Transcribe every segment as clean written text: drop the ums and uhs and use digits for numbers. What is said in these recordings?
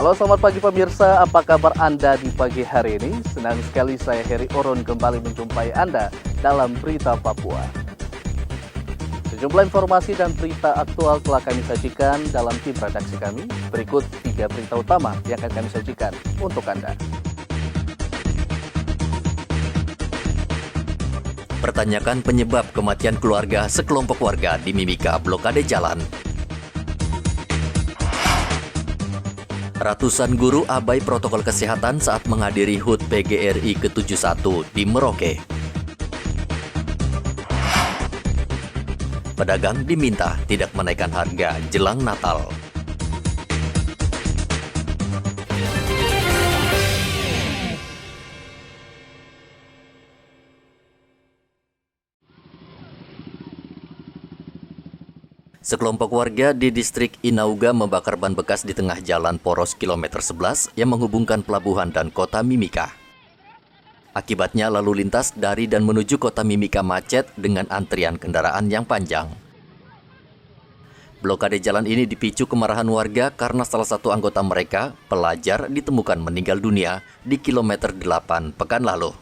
Halo, selamat pagi pemirsa, apa kabar Anda di pagi hari ini? Senang sekali saya Heri Oron kembali menjumpai Anda dalam Berita Papua. Sejumlah informasi dan berita aktual telah kami sajikan dalam tim redaksi kami. Berikut 3 berita utama yang akan kami sajikan untuk Anda. Pertanyakan penyebab kematian keluarga sekelompok warga di Mimika blokade jalan. Ratusan guru abai protokol kesehatan saat menghadiri HUT PGRI ke-71 di Merauke. Pedagang diminta tidak menaikkan harga jelang Natal. Sekelompok warga di distrik Inauga membakar ban bekas di tengah jalan poros kilometer 11 yang menghubungkan pelabuhan dan kota Mimika. Akibatnya lalu lintas dari dan menuju kota Mimika macet dengan antrian kendaraan yang panjang. Blokade jalan ini dipicu kemarahan warga karena salah satu anggota mereka, pelajar, ditemukan meninggal dunia di kilometer 8 pekan lalu.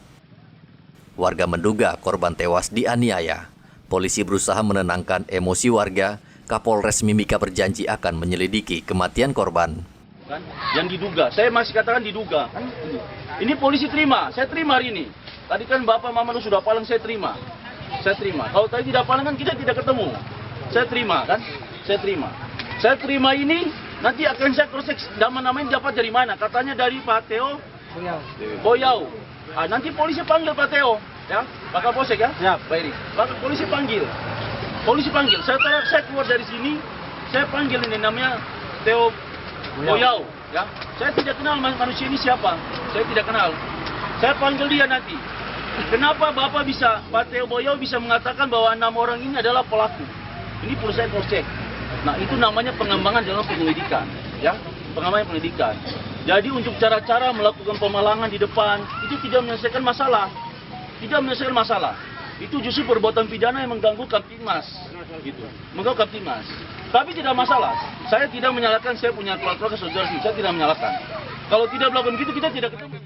Warga menduga korban tewas dianiaya. Polisi berusaha menenangkan emosi warga. Kapolres Mimika berjanji akan menyelidiki kematian korban. Yang diduga, saya masih katakan diduga. Ini polisi terima, saya terima hari ini. Tadi kan Bapak Mama sudah palang, saya terima. Saya terima. Kalau tadi tidak palang kan kita tidak ketemu. Saya terima kan, saya terima. Saya terima ini, nanti akan saya cross check nama-namanya dapat dari mana. Katanya dari Pak Teo Boyau. Nanti polisi panggil Pak Teo, ya, Pak Kapolsek ya. Siap. Baik, Pak polisi panggil. Polisi panggil, saya keluar dari sini, saya panggil ini namanya Teo Boyau, ya. Saya tidak kenal manusia ini siapa, saya tidak kenal. Saya panggil dia nanti. Kenapa Bapak bisa, Pak Teo Boyau bisa mengatakan bahwa 6 orang ini adalah pelaku? Ini perlu saya cross check. Nah, itu namanya pengembangan dalam penyelidikan, ya, pengembangan penyelidikan. Jadi untuk cara-cara melakukan pemalangan di depan itu tidak menyelesaikan masalah, tidak menyelesaikan masalah. Itu justru perbuatan pidana yang mengganggu Kamtibmas, gitu, mengganggu Kamtibmas. Tapi tidak masalah. Saya tidak menyalahkan, saya punya keluarga saudara, saya tidak menyalahkan. Kalau tidak melakukan gitu, kita tidak ketemu.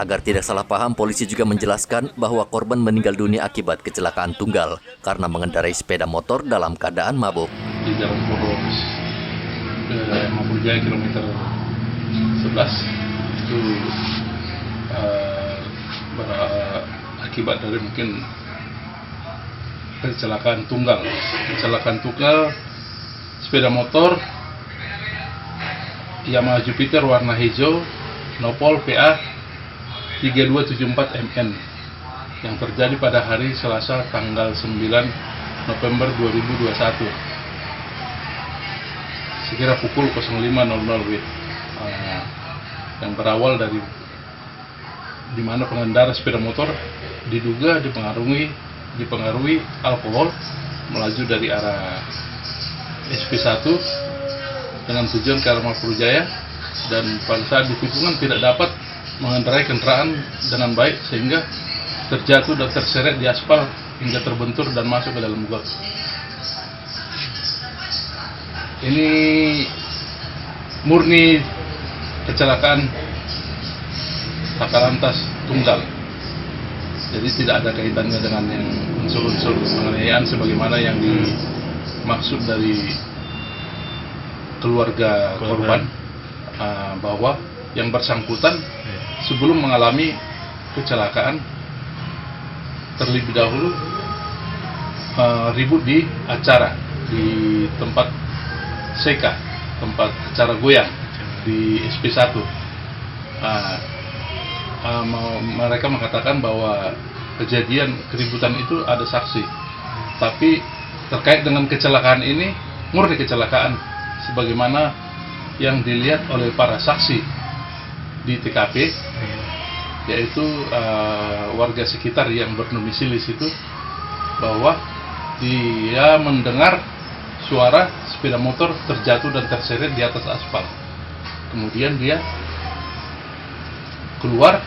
Agar tidak salah paham, polisi juga menjelaskan bahwa korban meninggal dunia akibat kecelakaan tunggal karena mengendarai sepeda motor dalam keadaan mabuk. Di jalan poros Mapurjaya kilometer 11 itu akibat dari mungkin kecelakaan tunggal sepeda motor Yamaha Jupiter warna hijau Nopol PA 3274 MN yang terjadi pada hari Selasa tanggal 9 November 2021 sekira pukul 05.00 WIB, yang berawal dari di mana pengendara sepeda motor diduga dipengaruhi alkohol melaju dari arah SP1 dengan tujuan ke arah Mapurjaya, dan pada saat di tikungan tidak dapat mengendarai kendaraan dengan baik sehingga terjatuh dan terseret di aspal hingga terbentur dan masuk ke dalam got. Ini murni kecelakaan Laka-lantas tunggal. Jadi tidak ada kaitannya dengan yang unsur-unsur penganiayaan sebagaimana yang dimaksud dari keluarga korban, bahwa yang bersangkutan sebelum mengalami kecelakaan terlebih dahulu ribut di acara di tempat seka, tempat acara goyang di SP1. Mereka mengatakan bahwa kejadian keributan itu ada saksi, tapi terkait dengan kecelakaan ini murni kecelakaan sebagaimana yang dilihat oleh para saksi di TKP, yaitu warga sekitar yang berdomisili situ, bahwa dia mendengar suara sepeda motor terjatuh dan terseret di atas aspal. Kemudian dia keluar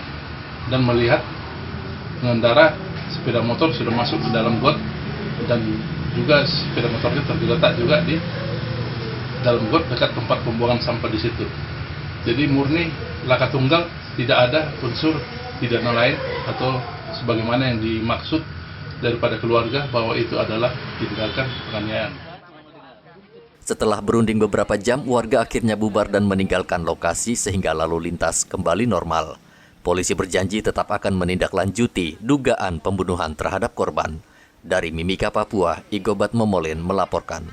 dan melihat pengendara sepeda motor sudah masuk ke dalam got, dan juga sepeda motornya tergeletak juga di dalam got dekat tempat pembuangan sampah di situ. Jadi murni laka tunggal, tidak ada unsur pidana lain atau sebagaimana yang dimaksud daripada keluarga bahwa itu adalah tindakan penganiayaan. Setelah berunding beberapa jam, warga akhirnya bubar dan meninggalkan lokasi sehingga lalu lintas kembali normal. Polisi berjanji tetap akan menindaklanjuti dugaan pembunuhan terhadap korban. Dari Mimika, Papua, Igobat Momolin melaporkan.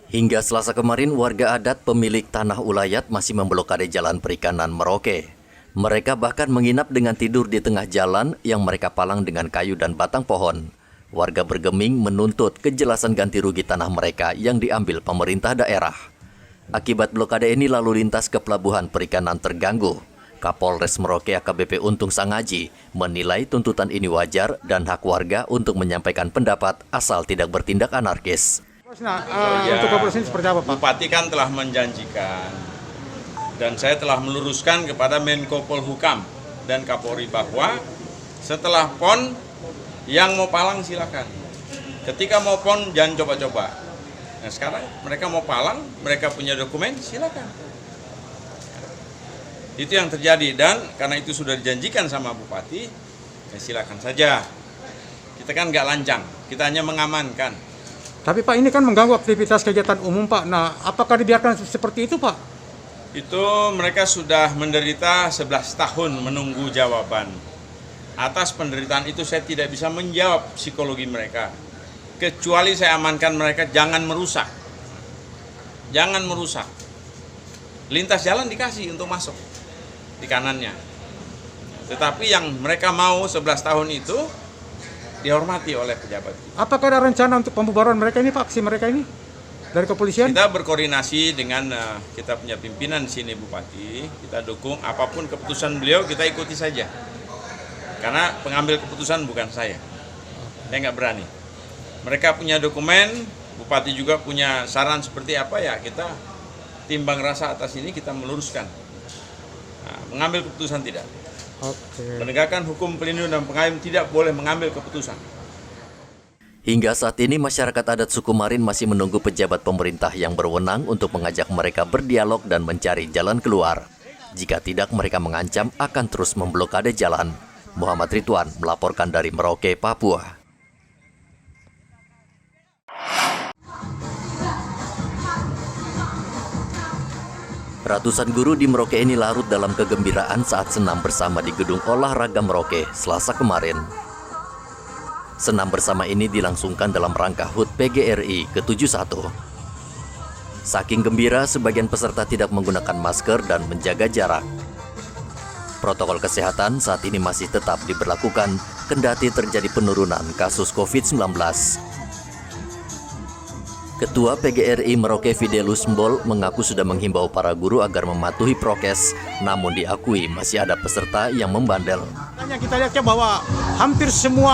Hingga Selasa kemarin, warga adat pemilik tanah ulayat masih memblokade jalan perikanan Merauke. Mereka bahkan menginap dengan tidur di tengah jalan yang mereka palang dengan kayu dan batang pohon. Warga bergeming menuntut kejelasan ganti rugi tanah mereka yang diambil pemerintah daerah. Akibat blokade ini lalu lintas ke pelabuhan perikanan terganggu. Kapolres Merauke AKBP Untung Sangaji menilai tuntutan ini wajar dan hak warga untuk menyampaikan pendapat asal tidak bertindak anarkis. Nah, untuk Kapolres ini seperti apa, Pak? Bupati kan telah menjanjikan dan saya telah meluruskan kepada Menko Polhukam dan Kapolri bahwa setelah PON yang mau palang silakan. Ketika mau PON jangan coba-coba. Nah sekarang mereka mau palang, mereka punya dokumen, silakan. Itu yang terjadi dan karena itu sudah dijanjikan sama Bupati, ya silakan saja. Kita kan nggak lancang, kita hanya mengamankan. Tapi Pak, ini kan mengganggu aktivitas kegiatan umum, Pak. Nah, apakah dibiarkan seperti itu, Pak? Itu mereka sudah menderita 11 tahun menunggu jawaban. Atas penderitaan itu saya tidak bisa menjawab psikologi mereka. Kecuali saya amankan mereka jangan merusak. Jangan merusak. Lintas jalan dikasih untuk masuk di kanannya. Tetapi yang mereka mau 11 tahun itu dihormati oleh pejabat. Apakah ada rencana untuk pembubaran mereka ini, Pak, aksi mereka ini dari kepolisian? Kita berkoordinasi dengan kita punya pimpinan di sini Bupati, kita dukung apapun keputusan beliau kita ikuti saja. Karena pengambil keputusan bukan saya nggak berani. Mereka punya dokumen, Bupati juga punya saran seperti apa ya kita timbang rasa atas ini kita meluruskan. Nah, mengambil keputusan tidak. Oke. Penegakan hukum pelindung dan pengayom tidak boleh mengambil keputusan. Hingga saat ini masyarakat adat suku Marin masih menunggu pejabat pemerintah yang berwenang untuk mengajak mereka berdialog dan mencari jalan keluar. Jika tidak, mereka mengancam akan terus memblokade jalan. Muhammad Ridwan melaporkan dari Merauke, Papua. Ratusan guru di Merauke ini larut dalam kegembiraan saat senam bersama di Gedung Olahraga Merauke Selasa kemarin. Senam bersama ini dilangsungkan dalam rangka HUT PGRI ke-71. Saking gembira, sebagian peserta tidak menggunakan masker dan menjaga jarak. Protokol kesehatan saat ini masih tetap diberlakukan, kendati terjadi penurunan kasus COVID-19. Ketua PGRI Merauke Fidelus Mbol mengaku sudah menghimbau para guru agar mematuhi prokes, namun diakui masih ada peserta yang membandel. Yang kita lihatnya bahwa hampir semua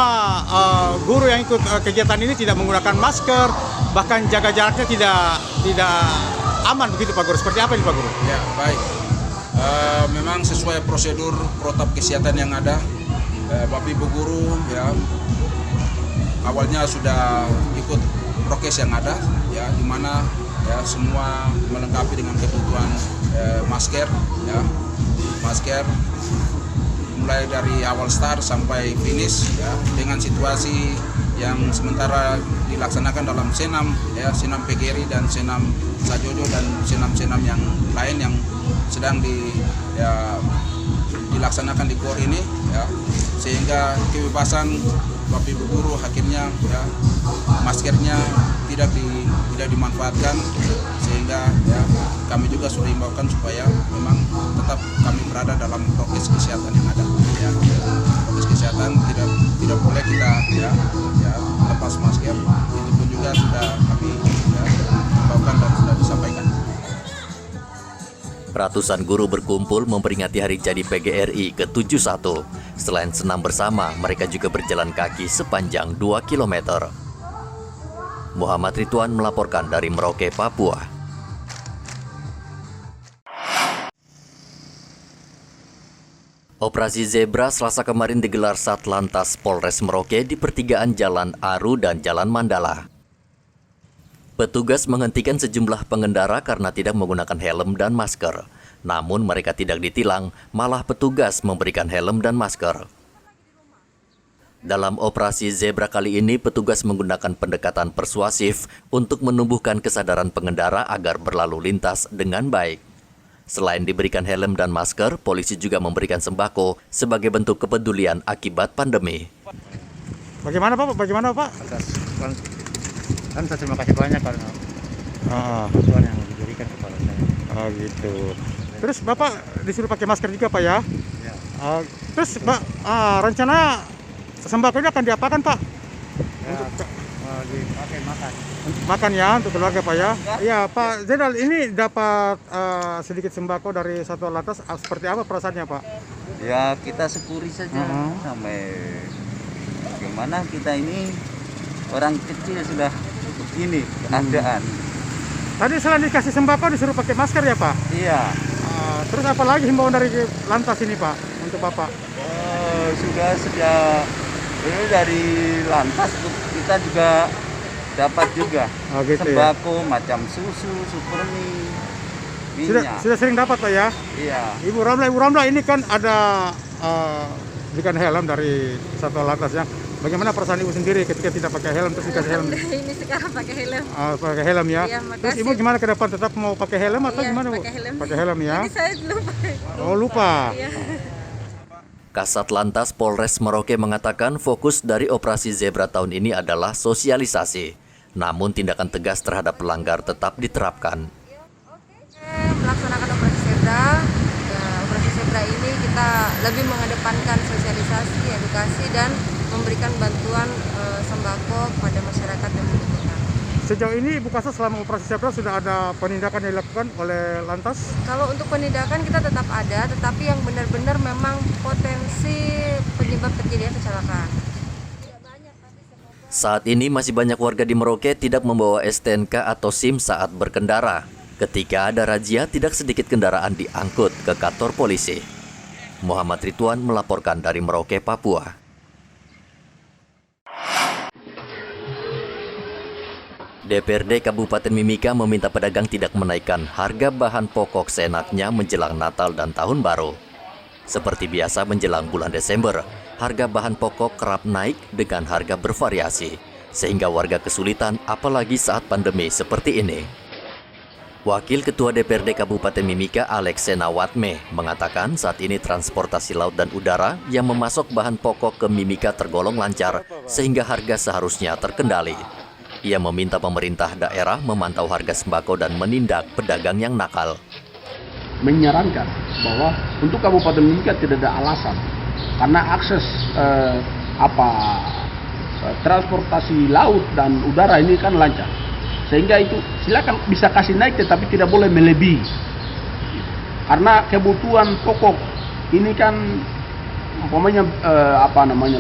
guru yang ikut kegiatan ini tidak menggunakan masker, bahkan jaga jaraknya tidak aman begitu, Pak Guru. Seperti apa ini, Pak Guru? Ya, baik. Memang sesuai prosedur protap kesehatan yang ada, Bapak Ibu guru ya awalnya sudah ikut prokes yang ada, ya di mana ya semua melengkapi dengan kebutuhan masker, ya masker mulai dari awal start sampai finish, ya dengan situasi yang sementara dilaksanakan dalam senam, ya senam PGRI dan senam Sajojo dan senam-senam yang lain yang sedang dilaksanakan di KOR ini, ya sehingga kebebasan Bapak Ibu guru akhirnya ya maskernya tidak dimanfaatkan, sehingga ya kami juga sudah himbaukan supaya memang tetap kami berada dalam prokes kesehatan yang ada, ya prokes kesehatan tidak boleh kita ya lepas masker, itu pun juga sudah kami himbaukan dan sudah disampaikan. Ratusan guru berkumpul memperingati hari jadi PGRI ke-71. Selain senam bersama, mereka juga berjalan kaki sepanjang 2 km. Muhammad Ridwan melaporkan dari Merauke, Papua. Operasi Zebra Selasa kemarin digelar Satlantas Polres Merauke di pertigaan Jalan Aru dan Jalan Mandala. Petugas menghentikan sejumlah pengendara karena tidak menggunakan helm dan masker. Namun mereka tidak ditilang, malah petugas memberikan helm dan masker. Dalam operasi zebra kali ini, petugas menggunakan pendekatan persuasif untuk menumbuhkan kesadaran pengendara agar berlalu lintas dengan baik. Selain diberikan helm dan masker, polisi juga memberikan sembako sebagai bentuk kepedulian akibat pandemi. Bagaimana Pak? Bagaimana Pak? Kan saya terima kasih banyak karena bantuan yang diberikan kepada saya. Oh gitu. Terus Bapak disuruh pakai masker juga Pak ya? Ya. Terus Pak, rencana sembako ini akan diapakan Pak? Ya, dipakai makan. Makan ya untuk keluarga Pak ya? Iya Pak Jenderal, ini dapat sedikit sembako dari Satuan Lantas, seperti apa perasaannya Pak? Ya kita syukuri saja sampai bagaimana kita ini orang kecil sudah begini keadaan. Tadi selain dikasih sembako disuruh pakai masker ya Pak? Iya. Terus apa lagi himbauan dari Lantas ini Pak untuk Bapak? Sudah sejak ini dari Lantas kita juga dapat juga gitu sembako ya? Macam susu, supermi, minyak. Sudah sering dapat Pak ya? Iya. Ibu Ramla ini kan ada berikan helm dari Satuan Lantas ya. Bagaimana perasaan Ibu sendiri ketika tidak pakai helm terus dikasih helm? Ini sekarang pakai helm. Pakai helm ya. Iya, terus Ibu gimana ke depan, tetap mau pakai helm atau gimana Bu? Pakai helm. Pakai helm ya. Ini saya lupa. Oh lupa. Iya. Kasat Lantas Polres Merauke mengatakan fokus dari operasi zebra tahun ini adalah sosialisasi. Namun tindakan tegas terhadap pelanggar tetap diterapkan. Melaksanakan operasi zebra. Operasi zebra ini kita lebih mengedepankan sosialisasi, edukasi dan memberikan bantuan sembako kepada masyarakat yang membutuhkan. Sejauh ini Ibu Kasat selama operasi zebra sudah ada penindakan yang dilakukan oleh Lantas? Kalau untuk penindakan kita tetap ada, tetapi yang benar-benar memang potensi penyebab terjadinya kecelakaan. Saat ini masih banyak warga di Merauke tidak membawa STNK atau SIM saat berkendara. Ketika ada razia, tidak sedikit kendaraan diangkut ke kantor polisi. Muhammad Ridwan melaporkan dari Merauke, Papua. DPRD Kabupaten Mimika meminta pedagang tidak menaikkan harga bahan pokok seenaknya menjelang Natal dan Tahun Baru. Seperti biasa menjelang bulan Desember, harga bahan pokok kerap naik dengan harga bervariasi, sehingga warga kesulitan apalagi saat pandemi seperti ini. Wakil Ketua DPRD Kabupaten Mimika Alex Senawatme mengatakan saat ini transportasi laut dan udara yang memasok bahan pokok ke Mimika tergolong lancar, sehingga harga seharusnya terkendali. Ia meminta pemerintah daerah memantau harga sembako dan menindak pedagang yang nakal. Menyarankan bahwa untuk Kabupaten Mimika tidak ada alasan karena akses transportasi laut dan udara ini kan lancar, sehingga itu silakan bisa kasih naik tetapi tidak boleh melebihi karena kebutuhan pokok ini kan umpamanya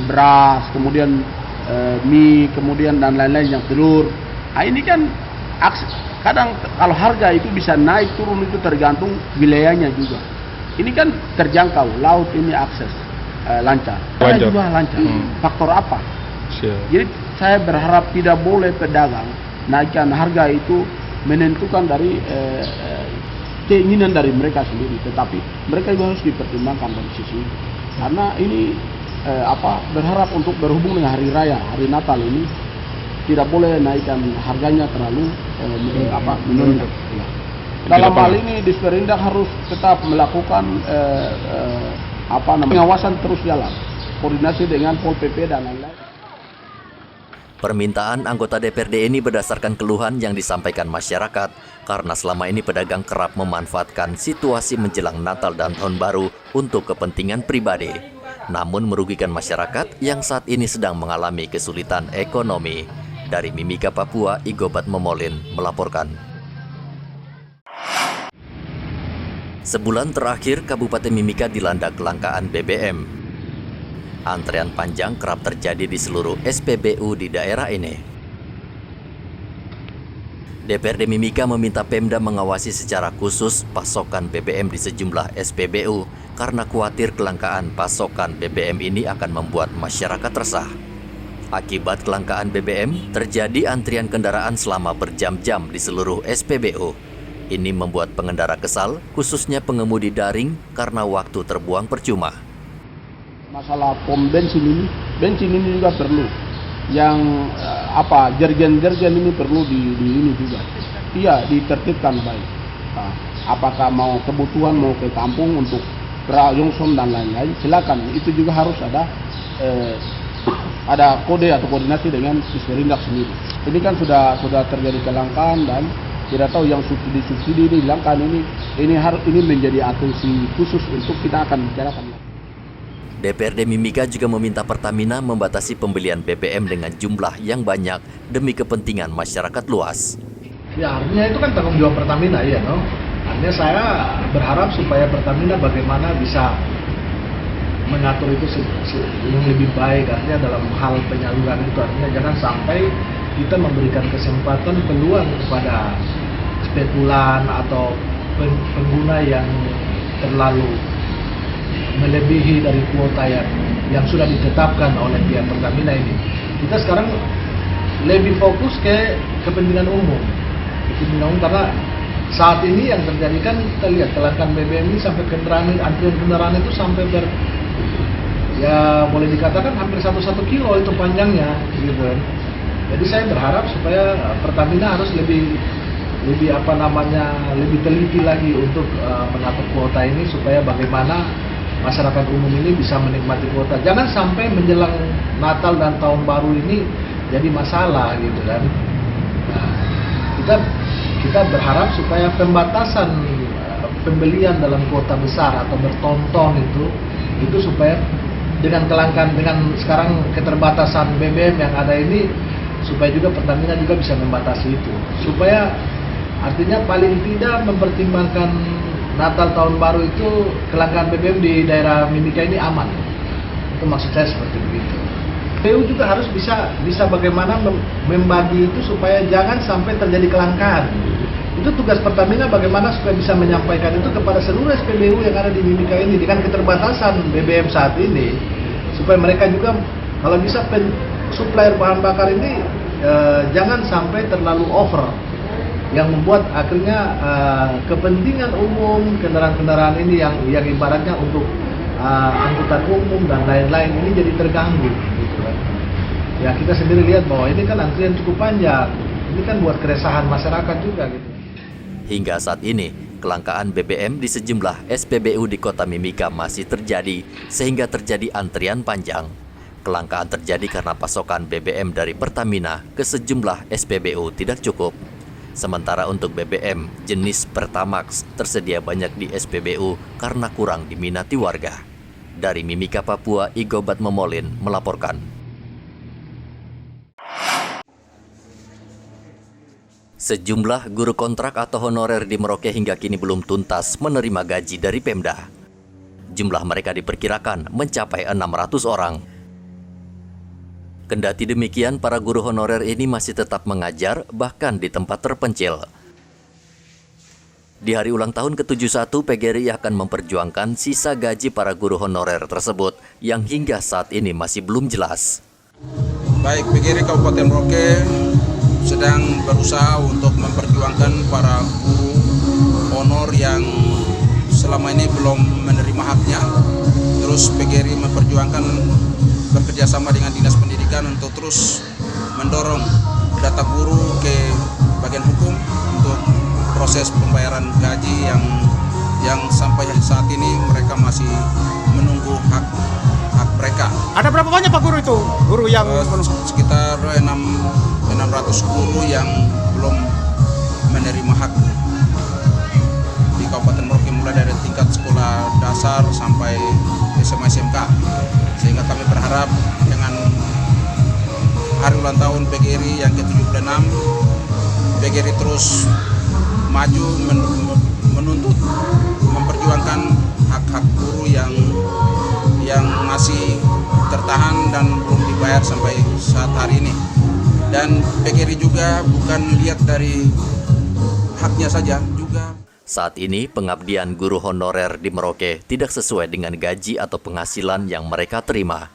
beras, kemudian mie, kemudian dan lain-lain yang telur. Nah, ini kan kadang kalau harga itu bisa naik turun itu tergantung wilayahnya juga. Ini kan terjangkau, laut ini akses lancar. Karena juga lancar. Faktor apa? Jadi saya berharap tidak boleh pedagang naikkan harga itu menentukan dari keinginan dari mereka sendiri, tetapi mereka juga harus dipertimbangkan dari sisi itu. Karena ini berharap untuk berhubung dengan hari raya, hari Natal ini tidak boleh naikkan harganya terlalu menunjukkan. Dalam hal ini Disperindak harus tetap melakukan pengawasan terus jalan, koordinasi dengan Pol PP dan lain-lain. Permintaan anggota DPRD ini berdasarkan keluhan yang disampaikan masyarakat karena selama ini pedagang kerap memanfaatkan situasi menjelang Natal dan Tahun Baru untuk kepentingan pribadi, namun merugikan masyarakat yang saat ini sedang mengalami kesulitan ekonomi. Dari Mimika, Papua, Igobat Momolin melaporkan. Sebulan terakhir, Kabupaten Mimika dilanda kelangkaan BBM. Antrean panjang kerap terjadi di seluruh SPBU di daerah ini. DPRD Mimika meminta Pemda mengawasi secara khusus pasokan BBM di sejumlah SPBU karena khawatir kelangkaan pasokan BBM ini akan membuat masyarakat resah. Akibat kelangkaan BBM, terjadi antrian kendaraan selama berjam-jam di seluruh SPBU. Ini membuat pengendara kesal, khususnya pengemudi daring karena waktu terbuang percuma. Masalah pom bensin ini juga perlu. Yang jergen-jergen ini perlu di ini juga. Iya, ditertibkan baik. Apakah mau kebutuhan mau ke kampung untuk Johnson dan lain-lain, silakan. Itu juga harus ada kode atau koordinasi dengan Disperindak sendiri. Ini kan sudah terjadi kelangkaan dan tidak tahu yang subsidi dihilangkan ini menjadi atensi khusus untuk kita akan bicarakan. DPRD Mimika juga meminta Pertamina membatasi pembelian BBM dengan jumlah yang banyak demi kepentingan masyarakat luas. Ya, artinya itu kan tanggung jawab Pertamina, ya, no? Artinya saya berharap supaya Pertamina bagaimana bisa mengatur itu yang lebih baik, artinya dalam hal penyaluran itu, artinya jangan sampai kita memberikan kesempatan peluang kepada spekulan atau pengguna yang terlalu melebihi dari kuota yang sudah ditetapkan oleh pihak Pertamina ini. Kita sekarang lebih fokus ke kepentingan umum karena saat ini yang terjadi kan kita lihat kelangkaan BBM ini sampai antrian kendaraan itu sampai boleh dikatakan hampir 1 kilo itu panjangnya gitu. Jadi saya berharap supaya Pertamina harus lebih teliti lagi untuk mengatur kuota ini supaya bagaimana masyarakat umum ini bisa menikmati kuota. Jangan sampai menjelang Natal dan Tahun Baru ini jadi masalah gitu kan. Nah, kita berharap supaya pembatasan pembelian dalam kuota besar atau bertonton itu supaya dengan sekarang keterbatasan BBM yang ada ini, supaya juga Pertamina juga bisa membatasi itu. Supaya artinya paling tidak mempertimbangkan Natal Tahun Baru itu kelangkaan BBM di daerah Mimika ini aman. Itu maksud saya seperti begitu. PU juga harus bisa bagaimana membagi itu supaya jangan sampai terjadi kelangkaan. Itu tugas Pertamina bagaimana supaya bisa menyampaikan itu kepada seluruh SPBU yang ada di Mimika ini dengan keterbatasan BBM saat ini, supaya mereka juga kalau bisa supplier bahan bakar ini jangan sampai terlalu over, yang membuat akhirnya kepentingan umum kendaraan-kendaraan ini yang ibaratnya untuk angkutan umum dan lain-lain ini jadi terganggu gitu kan. Ya kita sendiri lihat bahwa ini kan antrian cukup panjang, ini kan buat keresahan masyarakat juga gitu. Hingga saat ini, kelangkaan BBM di sejumlah SPBU di Kota Mimika masih terjadi sehingga terjadi antrian panjang. Kelangkaan terjadi karena pasokan BBM dari Pertamina ke sejumlah SPBU tidak cukup. Sementara untuk BBM jenis Pertamax tersedia banyak di SPBU karena kurang diminati warga. Dari Mimika, Papua, Igobat Memolin melaporkan. Sejumlah guru kontrak atau honorer di Merauke hingga kini belum tuntas menerima gaji dari Pemda. Jumlah mereka diperkirakan mencapai 600 orang. Kendati demikian, para guru honorer ini masih tetap mengajar, bahkan di tempat terpencil. Di hari ulang tahun ke-71, PGRI akan memperjuangkan sisa gaji para guru honorer tersebut yang hingga saat ini masih belum jelas. Baik, PGRI Kabupaten Merauke sedang berusaha untuk memperjuangkan para guru honor yang selama ini belum menerima haknya. Terus PGRI memperjuangkan bekerjasama dengan Dinas Pendidikan untuk terus mendorong data guru ke bagian hukum untuk proses pembayaran gaji yang sampai saat ini mereka masih menunggu hak mereka. Ada berapa banyak Pak guru itu? Guru yang sekitar 600 guru yang belum menerima hak di Kabupaten Merauke, mulai dari tingkat sekolah dasar sampai SMA SMK. Sehingga kami berharap dengan hari ulang tahun PGRI yang ke-76, PGRI terus maju menuntut memperjuangkan hak-hak guru yang masih tertahan dan belum dibayar sampai saat hari ini. Dan PGRI juga bukan lihat dari haknya saja, juga saat ini pengabdian guru honorer di Merauke tidak sesuai dengan gaji atau penghasilan yang mereka terima.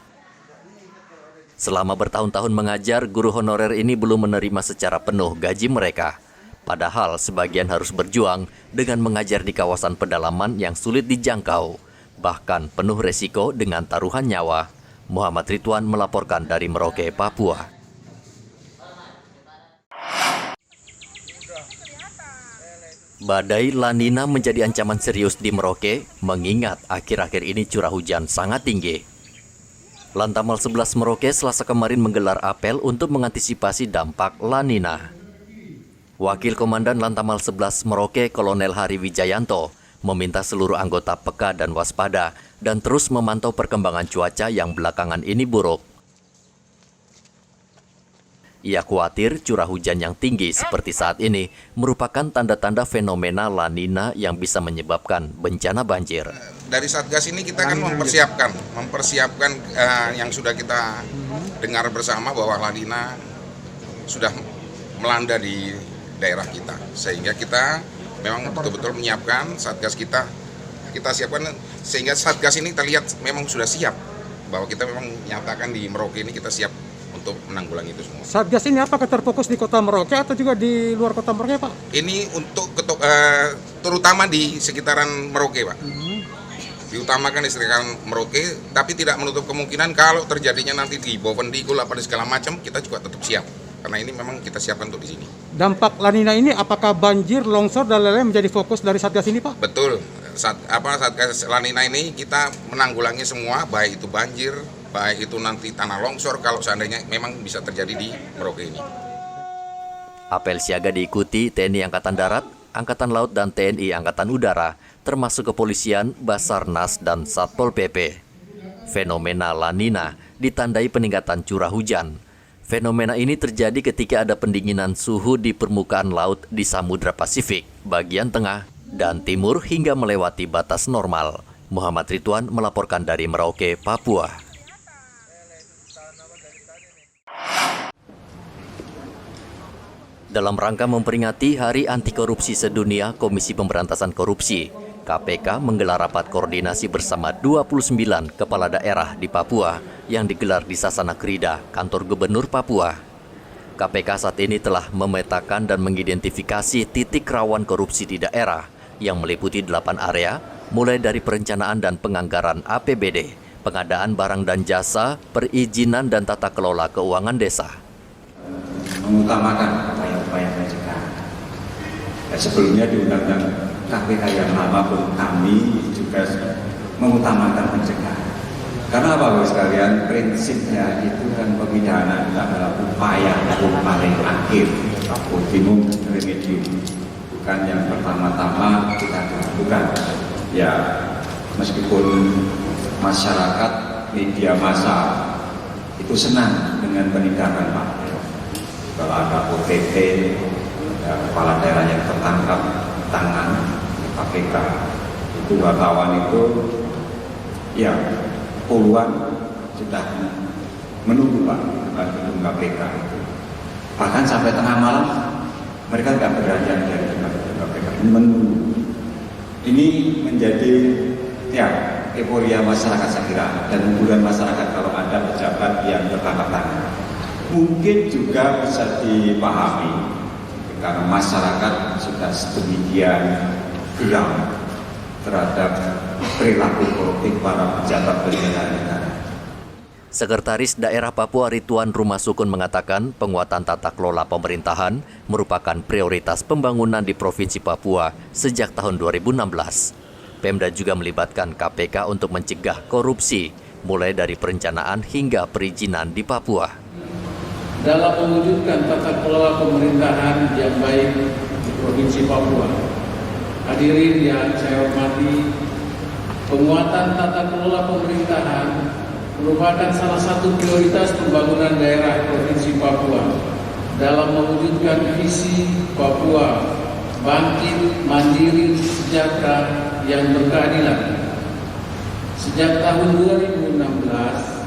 Selama bertahun-tahun mengajar, guru honorer ini belum menerima secara penuh gaji mereka. Padahal sebagian harus berjuang dengan mengajar di kawasan pedalaman yang sulit dijangkau, bahkan penuh resiko dengan taruhan nyawa. Muhammad Ridwan melaporkan dari Merauke, Papua. Badai La Nina menjadi ancaman serius di Merauke, mengingat akhir-akhir ini curah hujan sangat tinggi. Lantamal 11 Merauke Selasa kemarin menggelar apel untuk mengantisipasi dampak La Nina. Wakil Komandan Lantamal 11 Merauke, Kolonel Hari Wijayanto, meminta seluruh anggota peka dan waspada dan terus memantau perkembangan cuaca yang belakangan ini buruk. Ia khawatir curah hujan yang tinggi seperti saat ini merupakan tanda-tanda fenomena La Nina yang bisa menyebabkan bencana banjir. Dari Satgas ini kita kan mempersiapkan yang sudah kita dengar bersama bahwa La Nina sudah melanda di daerah kita, sehingga kita memang betul-betul menyiapkan Satgas kita siapkan sehingga Satgas ini terlihat memang sudah siap bahwa kita memang menyatakan di Merauke ini kita siap untuk menanggulangi itu semua. Satgas ini apakah terfokus di kota Merauke atau juga di luar kota Merauke, Pak? Ini untuk terutama di sekitaran Merauke, Pak. Diutamakan di sekitaran Merauke, tapi tidak menutup kemungkinan kalau terjadinya nanti di Bovendigul apa di segala macam, kita juga tetap siap. Karena ini memang kita siapkan untuk di sini. Dampak La Nina ini apakah banjir, longsor dan lain-lain menjadi fokus dari Satgas ini, Pak? Betul. Satgas La Nina ini kita menanggulangi semua, baik itu banjir, baik itu nanti tanah longsor kalau seandainya memang bisa terjadi di Merauke ini. Apel siaga diikuti TNI Angkatan Darat, Angkatan Laut dan TNI Angkatan Udara, termasuk kepolisian, Basarnas dan Satpol PP. Fenomena La Nina ditandai peningkatan curah hujan. Fenomena ini terjadi ketika ada pendinginan suhu di permukaan laut di Samudra Pasifik, bagian tengah dan timur hingga melewati batas normal. Muhammad Ridwan melaporkan dari Merauke, Papua. Dalam rangka memperingati Hari Anti Korupsi Sedunia, Komisi Pemberantasan Korupsi, KPK menggelar rapat koordinasi bersama 29 kepala daerah di Papua yang digelar di Sasana Krida, kantor Gubernur Papua. KPK saat ini telah memetakan dan mengidentifikasi titik rawan korupsi di daerah yang meliputi 8 area, mulai dari perencanaan dan penganggaran APBD, pengadaan barang dan jasa, perizinan dan tata kelola keuangan desa. Mengutamakan upaya-upaya pencegahan. Sebelumnya di Undang-Undang KPK yang lama pun kami juga mengutamakan pencegahan. Karena Bapak sekalian, prinsipnya itu kan pemidana adalah upaya yang paling akhir, ultimum remedium, bukan yang pertama-tama kita lakukan. Ya, meskipun masyarakat, media massa itu senang dengan penindakan Pak. Kalau ada OTT, kepala daerah yang tertangkap tangan KPK, itu wartawan itu ya puluhan sudah menunggu Pak gedung KPK itu. Bahkan sampai tengah malam mereka nggak beranjak dari KPK, menunggu. Ini menjadi ya euforia masyarakat saya kira, dan hiburan masyarakat kalau ada pejabat yang tertangkap tangan. Mungkin juga bisa dipahami karena masyarakat sudah sedemikian geram terhadap perilaku koruptif para pejabat penyelenggara negara. Sekretaris Daerah Papua Ridwan Rumah Sukun mengatakan penguatan tata kelola pemerintahan merupakan prioritas pembangunan di Provinsi Papua sejak tahun 2016. Pemda juga melibatkan KPK untuk mencegah korupsi, mulai dari perencanaan hingga perizinan di Papua. Dalam mewujudkan tata kelola pemerintahan yang baik di Provinsi Papua, hadirin yang saya hormati, penguatan tata kelola pemerintahan merupakan salah satu prioritas pembangunan daerah Provinsi Papua dalam mewujudkan visi Papua bangkit, mandiri, sejahtera yang berkeadilan. Sejak tahun 2016,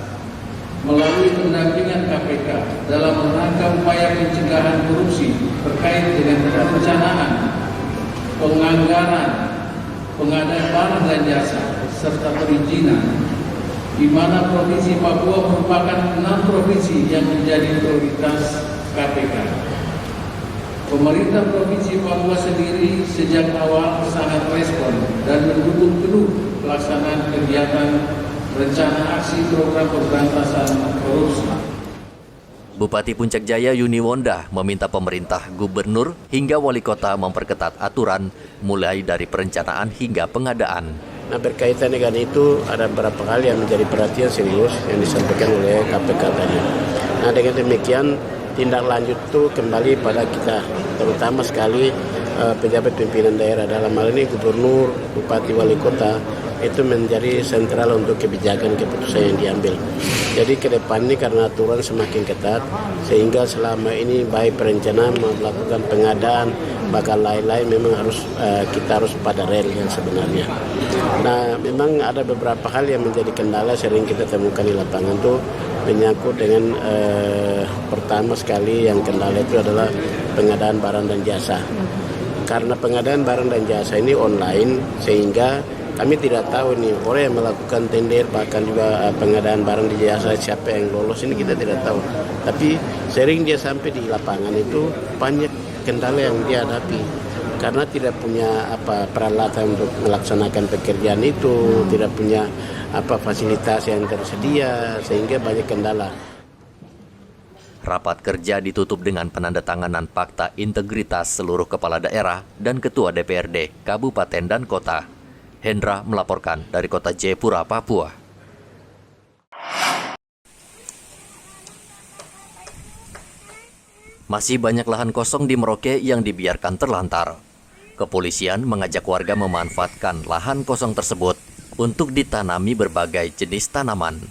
melalui pendampingan KPK dalam rangka upaya pencegahan korupsi terkait dengan perencanaan, penganggaran, pengadaan barang dan jasa, serta perizinan, di mana Provinsi Papua merupakan 6 provinsi yang menjadi prioritas KPK. Pemerintah Provinsi Papua sendiri sejak awal sangat respon dan mendukung penuh pelaksanaan kegiatan rencana aksi program pemberantasan korupsi. Bupati Puncak Jaya Yuni Wonda meminta pemerintah, gubernur, hingga wali kota memperketat aturan mulai dari perencanaan hingga pengadaan. Nah, berkaitan dengan itu ada beberapa hal yang menjadi perhatian serius yang disampaikan oleh KPK tadi. Nah, dengan demikian tindak lanjut itu kembali pada kita, terutama sekali pejabat pimpinan daerah, dalam hal ini gubernur, bupati, wali kota, itu menjadi sentral untuk kebijakan keputusan yang diambil. Jadi ke depan ini karena aturan semakin ketat, sehingga selama ini baik perencanaan melakukan pengadaan, bahkan lain-lain memang kita harus pada rel yang sebenarnya. Nah, memang ada beberapa hal yang menjadi kendala sering kita temukan di lapangan tuh menyangkut dengan pertama sekali yang kendala itu adalah pengadaan barang dan jasa. Karena pengadaan barang dan jasa ini online, sehingga kami tidak tahu nih orang yang melakukan tender, bahkan juga pengadaan barang di jasa, siapa yang lolos ini kita tidak tahu. Tapi sering dia sampai di lapangan itu banyak kendala yang dia hadapi karena tidak punya peralatan untuk melaksanakan pekerjaan itu, tidak punya fasilitas yang tersedia, sehingga banyak kendala. Rapat kerja ditutup dengan penandatanganan Fakta Integritas seluruh kepala daerah dan ketua DPRD, kabupaten dan kota. Hendra melaporkan dari kota Jayapura, Papua. Masih banyak lahan kosong di Merauke yang dibiarkan terlantar. Kepolisian mengajak warga memanfaatkan lahan kosong tersebut untuk ditanami berbagai jenis tanaman.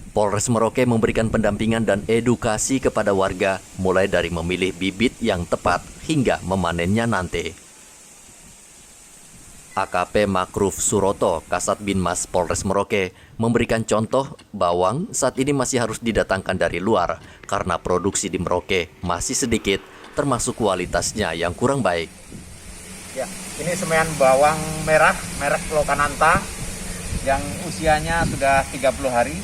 Polres Merauke memberikan pendampingan dan edukasi kepada warga mulai dari memilih bibit yang tepat hingga memanennya nanti. AKP Makruf Suroto, Kasat Binmas Polres Merauke, memberikan contoh bawang saat ini masih harus didatangkan dari luar karena produksi di Merauke masih sedikit, termasuk kualitasnya yang kurang baik. Ya, ini semaian bawang merah, merek Lokananta, yang usianya sudah 30 hari.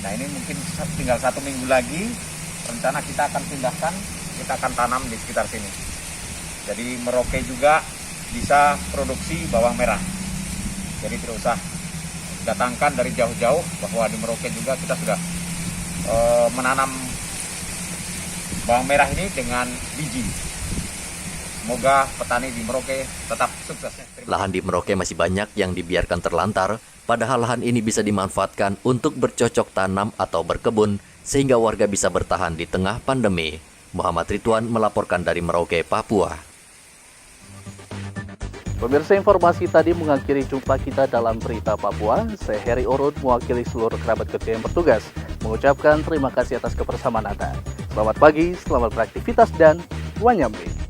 Nah, ini mungkin tinggal 1 minggu lagi, rencana kita akan pindahkan, kita akan tanam di sekitar sini. Jadi Merauke juga bisa produksi bawang merah. Jadi tidak usah datangkan dari jauh-jauh, bahwa di Merauke juga kita sudah menanam bawang merah ini dengan biji. Semoga petani di Merauke tetap sukses. Lahan di Merauke masih banyak yang dibiarkan terlantar, padahal lahan ini bisa dimanfaatkan untuk bercocok tanam atau berkebun, sehingga warga bisa bertahan di tengah pandemi. Muhammad Ridwan melaporkan dari Merauke, Papua. Pemirsa, informasi tadi mengakhiri jumpa kita dalam Berita Papua. Saya Heri Orun mewakili seluruh kerabat kerja yang bertugas mengucapkan terima kasih atas kebersamaan Anda. Selamat pagi, selamat beraktivitas, dan wanyambe.